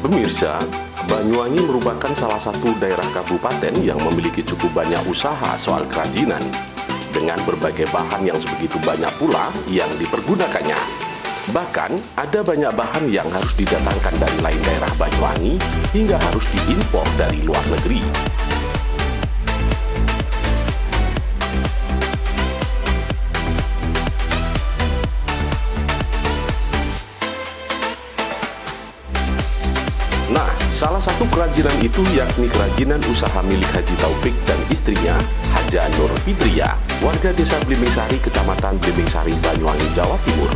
Pemirsa, Banyuwangi merupakan salah satu daerah kabupaten yang memiliki cukup banyak usaha soal kerajinan, dengan berbagai bahan yang sebegitu banyak pula yang dipergunakannya. Bahkan, ada banyak bahan yang harus didatangkan dari lain daerah Banyuwangi hingga harus diimpor dari luar negeri. Nah, salah satu kerajinan itu yakni kerajinan usaha milik Haji Taufik dan istrinya, Haja Nur Fitria, warga desa Blimbingsari, kecamatan Blimbingsari, Banyuwangi, Jawa Timur.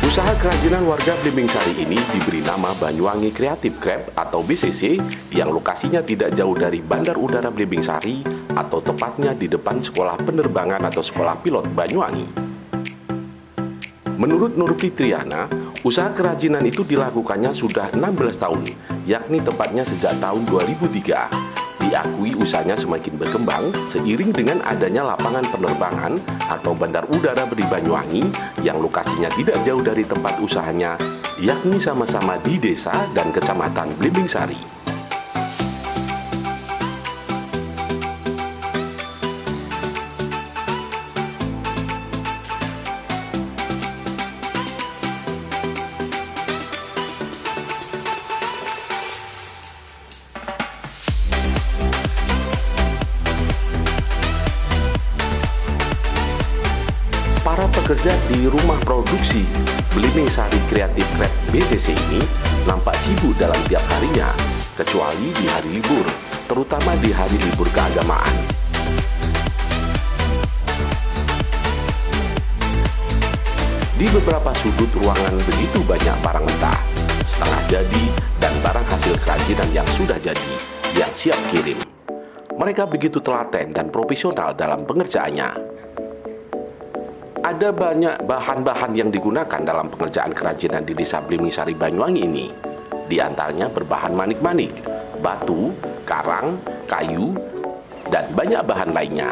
Usaha kerajinan warga Blimbingsari ini diberi nama Banyuwangi Creative Craft atau BCC, yang lokasinya tidak jauh dari Bandar Udara Blimbingsari atau tepatnya di depan Sekolah Penerbangan atau Sekolah Pilot Banyuwangi. Menurut Nur Fitriana, usaha kerajinan itu dilakukannya sudah 16 tahun, yakni tepatnya sejak tahun 2003. Diakui usahanya semakin berkembang seiring dengan adanya lapangan penerbangan atau bandar udara di Banyuwangi yang lokasinya tidak jauh dari tempat usahanya, yakni sama-sama di desa dan kecamatan Blimbingsari. Para pekerja di rumah produksi Blimbingsari Creative Craft BCC ini nampak sibuk dalam tiap harinya, kecuali di hari libur, terutama di hari libur keagamaan. Di beberapa sudut ruangan begitu banyak barang mentah, setengah jadi, dan barang hasil kerajinan yang sudah jadi, yang siap kirim. Mereka begitu telaten dan profesional dalam pengerjaannya. Ada banyak bahan-bahan yang digunakan dalam pengerjaan kerajinan di desa Blimbingsari Banyuwangi ini. Di antaranya berbahan manik-manik, batu, karang, kayu, dan banyak bahan lainnya.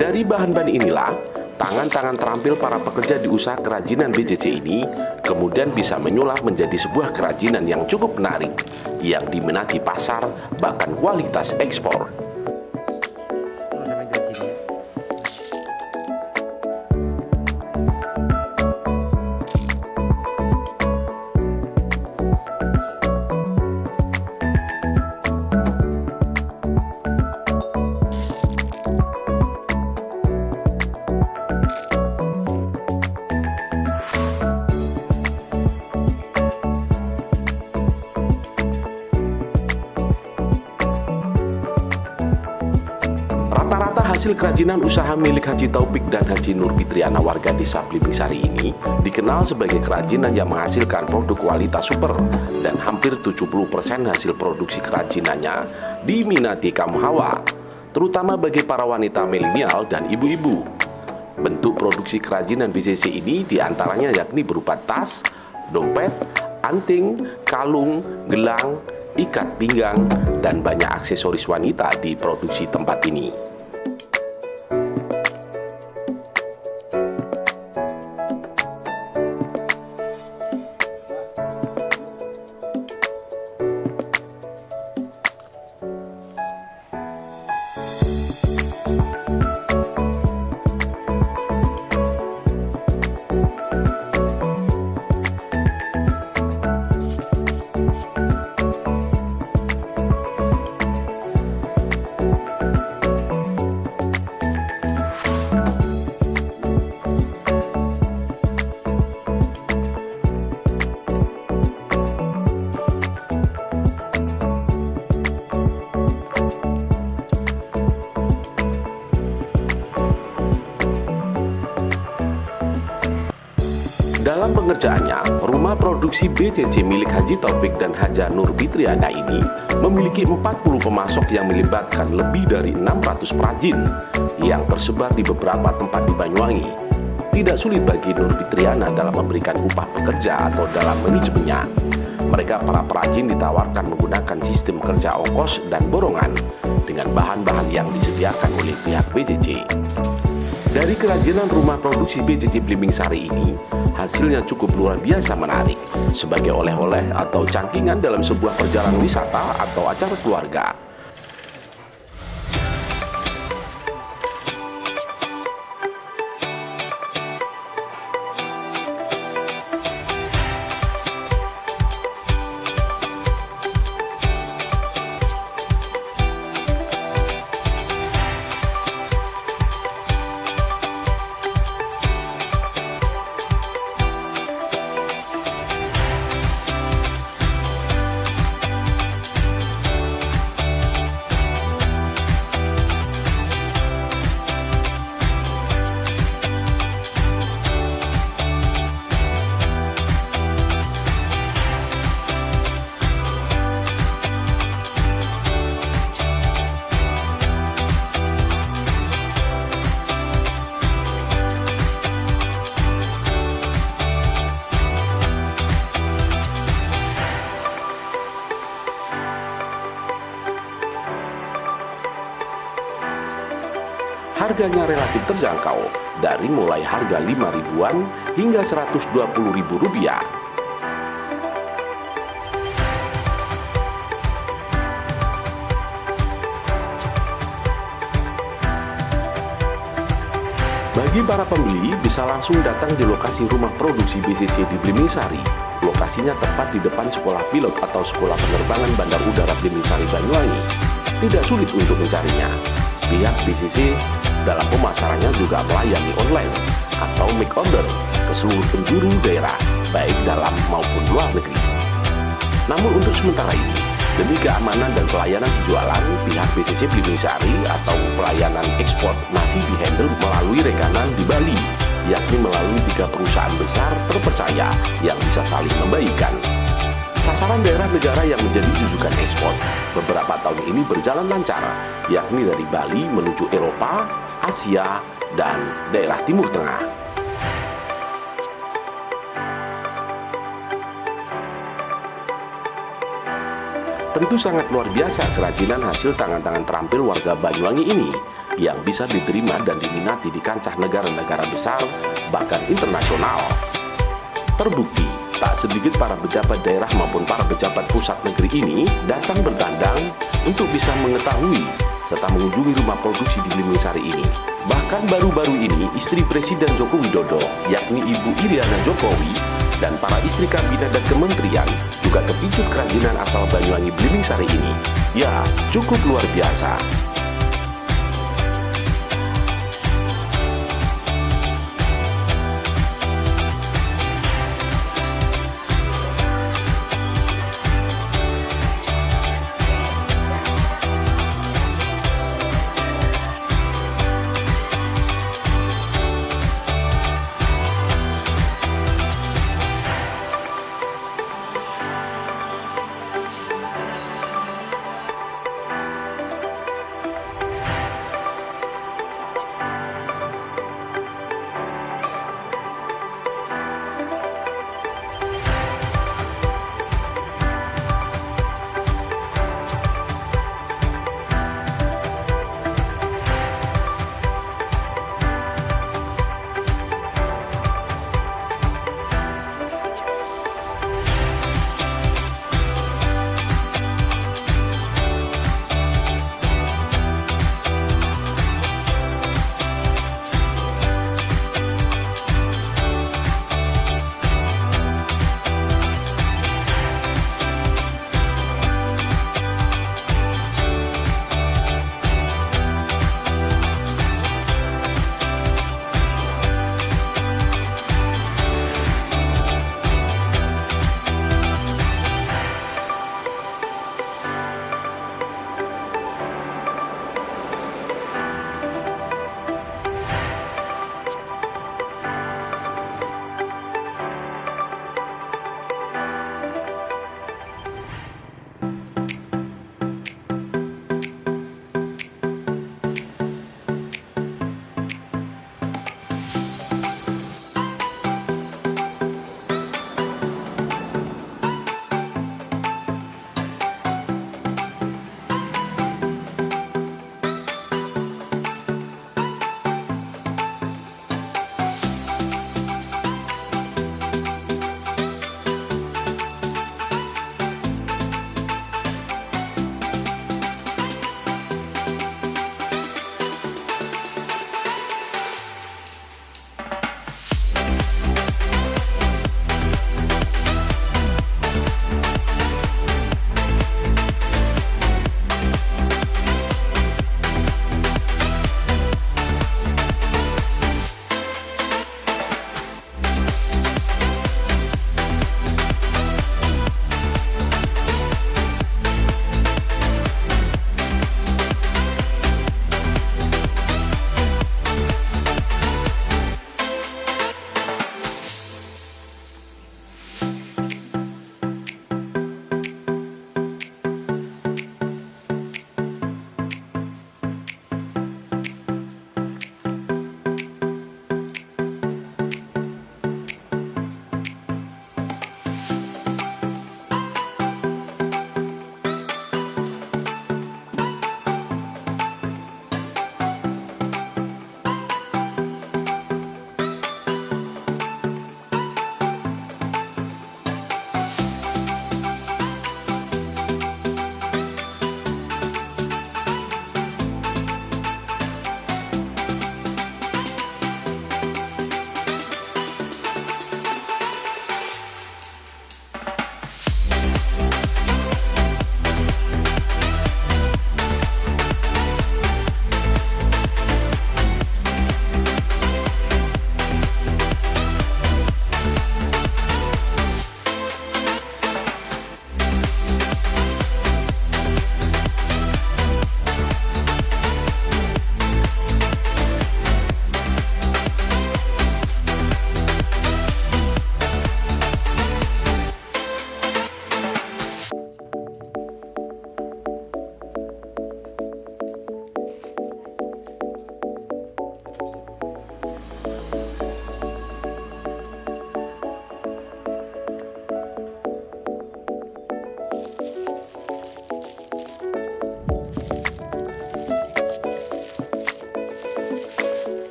Dari bahan-bahan inilah, tangan-tangan terampil para pekerja di usaha kerajinan BCC ini kemudian bisa menyulam menjadi sebuah kerajinan yang cukup menarik, yang diminati pasar, bahkan kualitas ekspor. Rata-rata hasil kerajinan usaha milik Haji Taufik dan Haji Nur Fitriana warga desa Blimbingsari ini dikenal sebagai kerajinan yang menghasilkan produk kualitas super, dan hampir 70% hasil produksi kerajinannya diminati kaum hawa, terutama bagi para wanita milenial dan ibu-ibu. Bentuk produksi kerajinan BCC ini diantaranya yakni berupa tas, dompet, anting, kalung, gelang, ikat pinggang, dan banyak aksesoris wanita di produksi tempat ini. Dalam pengerjaannya, rumah produksi BCC milik Haji Taufik dan Haja Nur Fitriana ini memiliki 40 pemasok yang melibatkan lebih dari 600 perajin yang tersebar di beberapa tempat di Banyuwangi. Tidak sulit bagi Nur Fitriana dalam memberikan upah pekerja atau dalam manajemennya. Mereka para perajin ditawarkan menggunakan sistem kerja ongkos dan borongan dengan bahan-bahan yang disediakan oleh pihak BCC. Dari kerajinan rumah produksi BCC Blimbing Sari ini, hasilnya cukup luar biasa menarik sebagai oleh-oleh atau cangkingan dalam sebuah perjalanan wisata atau acara keluarga. Harganya relatif terjangkau, dari mulai harga 5 ribuan hingga 120 ribu rupiah. Bagi para pembeli, bisa langsung datang di lokasi rumah produksi BCC di Blimbing Sari. Lokasinya tepat di depan sekolah pilot atau sekolah penerbangan Bandar Udara Blimbing Sari, Banyuwangi. Tidak sulit untuk mencarinya. Pihak BCC dalam pemasarannya juga melayani online atau make order ke seluruh penjuru daerah, baik dalam maupun luar negeri. Namun untuk sementara ini, demi keamanan dan pelayanan penjualan, pihak BCC Blimbing Sari atau pelayanan ekspor masih dihandle melalui rekanan di Bali, yakni melalui 3 perusahaan besar terpercaya yang bisa saling membagikan. Sasaran daerah negara yang menjadi rujukan ekspor beberapa tahun ini berjalan lancar, yakni dari Bali menuju Eropa, Asia, dan daerah Timur Tengah. Tentu sangat luar biasa kerajinan hasil tangan-tangan terampil warga Banyuwangi ini yang bisa diterima dan diminati di kancah negara-negara besar, bahkan internasional. Terbukti, tak sedikit para pejabat daerah maupun para pejabat pusat negeri ini datang bertandang untuk bisa mengetahui serta mengunjungi rumah produksi di Blimbing Sari ini. Bahkan baru-baru ini istri Presiden Joko Widodo, yakni Ibu Iriana Jokowi, dan para istri kabinet dan kementerian juga kepincut kerajinan asal Banyuwangi Blimbing Sari ini. Ya, cukup luar biasa.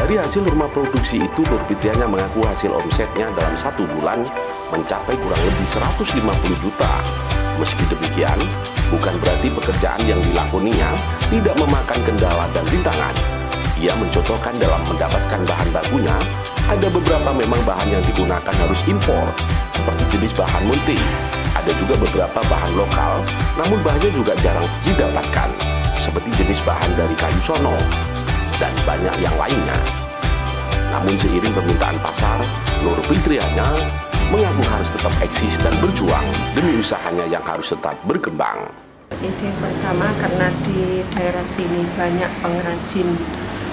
Dari hasil rumah produksi itu, Nur Fitriana mengaku hasil omsetnya dalam 1 bulan mencapai kurang lebih 150 juta. Meski demikian, bukan berarti pekerjaan yang dilakoninya tidak memakan kendala dan rintangan. Ia mencontohkan dalam mendapatkan bahan bakunya, ada beberapa memang bahan yang digunakan harus impor, seperti jenis bahan multi. Ada juga beberapa bahan lokal, namun bahannya juga jarang didapatkan, seperti jenis bahan dari kayu sono, dan banyak yang lainnya. Namun seiring permintaan pasar, Nur Fitriana mengaku harus tetap eksis dan berjuang demi usahanya yang harus tetap berkembang. Ide pertama karena di daerah sini banyak pengrajin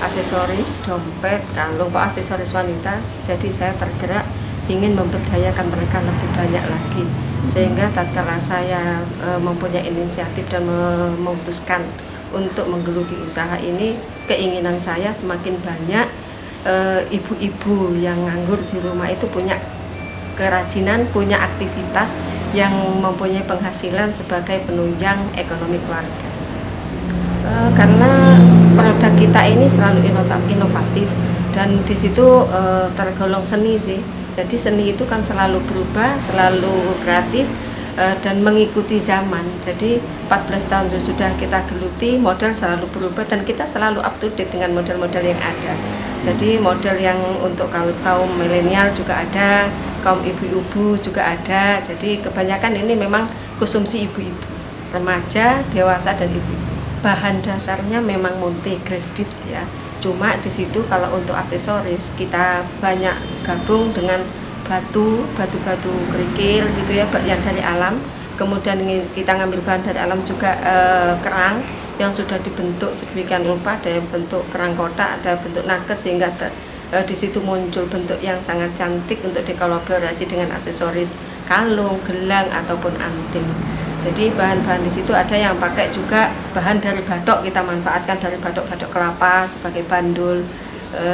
aksesoris, dompet, kalung, aksesoris wanita, jadi saya tergerak ingin memberdayakan mereka lebih banyak lagi. Sehingga tatkala saya mempunyai inisiatif dan memutuskan untuk menggeluti usaha ini, keinginan saya semakin banyak ibu-ibu yang nganggur di rumah itu punya kerajinan, punya aktivitas yang mempunyai penghasilan sebagai penunjang ekonomi keluarga. Karena produk kita ini selalu inovatif dan di situ tergolong seni sih. Jadi seni itu kan selalu berubah, selalu kreatif dan mengikuti zaman. Jadi 14 tahun sudah kita geluti, model selalu berubah dan kita selalu up to date dengan model-model yang ada. Jadi model yang untuk kaum milenial juga ada, kaum ibu-ibu juga ada. Jadi kebanyakan ini memang konsumsi ibu-ibu, remaja, dewasa dan ibu. Bahan dasarnya memang multi glass bead ya. Cuma di situ kalau untuk aksesoris kita banyak gabung dengan batu kerikil gitu ya, yang dari alam. Kemudian kita ngambil bahan dari alam juga kerang yang sudah dibentuk sedemikian rupa, ada yang bentuk kerang kotak, ada bentuk nugget, sehingga di situ muncul bentuk yang sangat cantik untuk dikolaborasi dengan aksesoris kalung, gelang ataupun anting. Jadi bahan-bahan di situ ada yang pakai juga bahan dari batok, kita manfaatkan dari batok-batok kelapa sebagai bandul,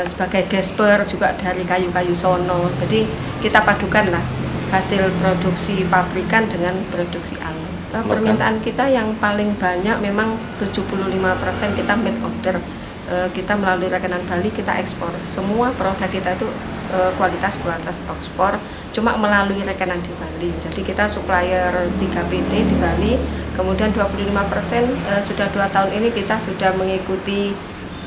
sebagai gesper juga dari kayu-kayu sono. Jadi kita padukan lah hasil produksi pabrikan dengan produksi alam. Permintaan kita yang paling banyak memang 75% kita made order. Kita melalui Rekanan Bali kita ekspor. Semua produk kita itu kualitas ekspor, cuma melalui Rekanan di Bali. Jadi kita supplier 3 PT di Bali. Kemudian 25% sudah 2 tahun ini kita sudah mengikuti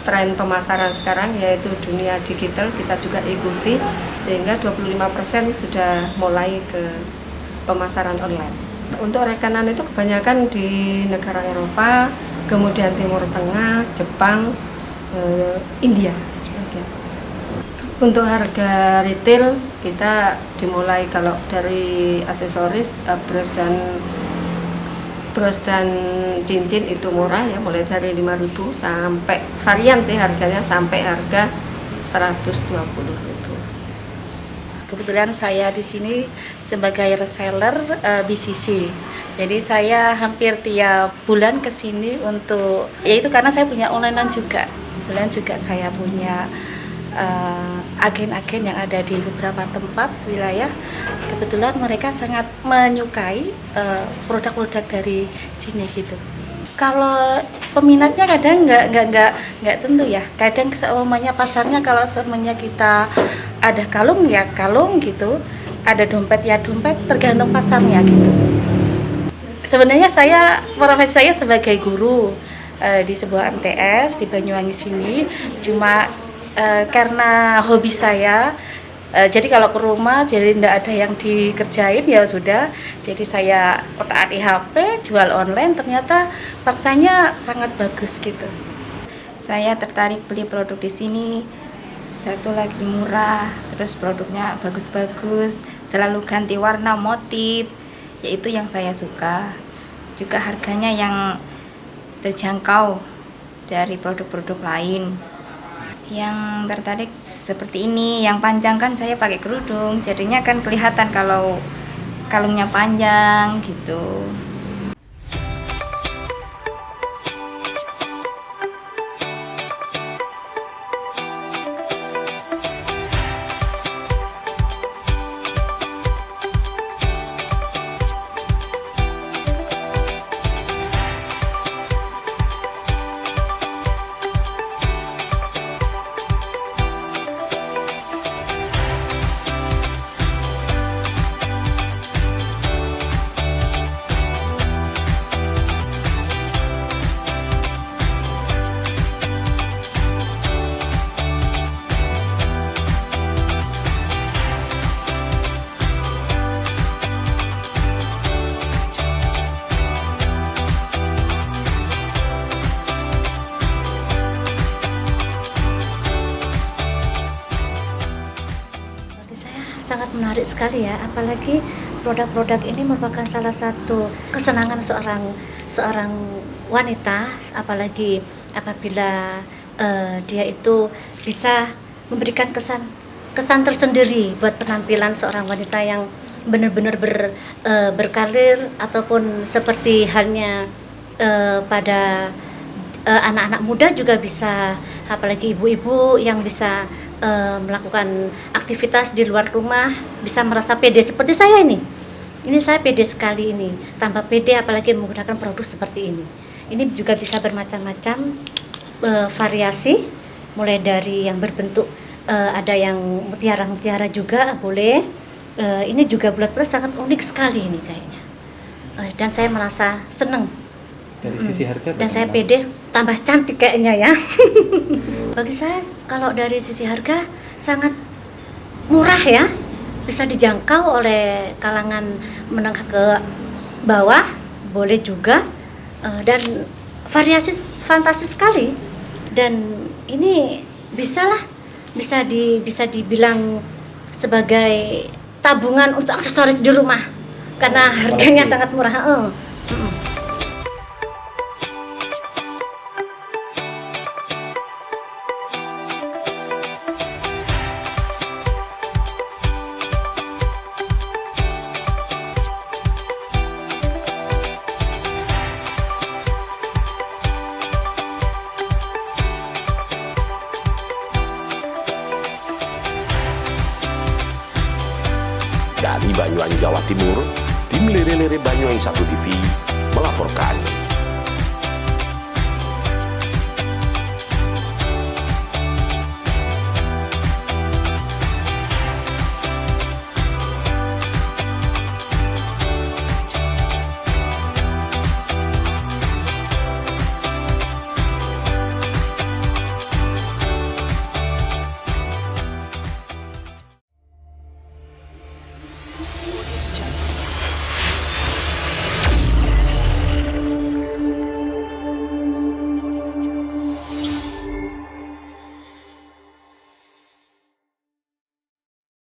tren pemasaran sekarang, yaitu dunia digital, kita juga ikuti, sehingga 25% sudah mulai ke pemasaran online. Untuk rekanan itu kebanyakan di negara Eropa, kemudian Timur Tengah, Jepang, India sebagian. Untuk harga retail kita dimulai kalau dari aksesoris, bros dan cincin itu murah ya, mulai dari 5.000 sampai varian sih harganya sampai harga 120.000. Kebetulan saya di sini sebagai reseller BCC. Jadi saya hampir tiap bulan ke sini untuk, yaitu karena saya punya online juga. Kebetulan juga saya punya agen-agen yang ada di beberapa tempat wilayah. Kebetulan mereka sangat menyukai produk-produk dari sini gitu. Kalau peminatnya kadang nggak tentu ya. Kadang seumumnya pasarnya kalau semuanya kita ada kalung ya kalung gitu, ada dompet ya dompet, tergantung pasarnya gitu. Sebenarnya profesi saya sebagai guru di sebuah MTS di Banyuwangi sini, cuma karena hobi saya, jadi kalau ke rumah jadi tidak ada yang dikerjain ya sudah, jadi saya otak-atik HP jual online, ternyata paksanya sangat bagus gitu. Saya tertarik beli produk di sini, satu lagi murah, terus produknya bagus-bagus, terlalu ganti warna motif, yaitu yang saya suka. Juga harganya yang terjangkau dari produk-produk lain. Yang tertarik seperti ini, yang panjang kan saya pakai kerudung, jadinya kan kelihatan kalau kalungnya panjang gitu. menarik sekali ya, apalagi produk-produk ini merupakan salah satu kesenangan seorang wanita, apalagi apabila dia itu bisa memberikan kesan tersendiri buat penampilan seorang wanita yang benar-benar berkarir, ataupun seperti halnya pada anak-anak muda juga bisa, apalagi ibu-ibu yang bisa melakukan aktivitas di luar rumah, bisa merasa pede seperti saya ini. Ini saya pede sekali ini, tambah pede apalagi menggunakan produk seperti ini. Ini juga bisa bermacam-macam variasi, mulai dari yang berbentuk ada yang mutiara-mutiara juga boleh. Ini juga bulat-bulat sangat unik sekali ini kayaknya. Dan saya merasa senang. Dari sisi harga dan saya pede, tambah cantik kayaknya ya. Bagi saya kalau dari sisi harga sangat murah ya, bisa dijangkau oleh kalangan menengah ke bawah, boleh juga, dan variasi fantastis sekali. Dan ini bisa dibilang sebagai tabungan untuk aksesoris di rumah karena harganya sangat murah. Dari Banyuwangi, Jawa Timur, tim Lere-Lere Banyuwangi 1 TV melaporkan.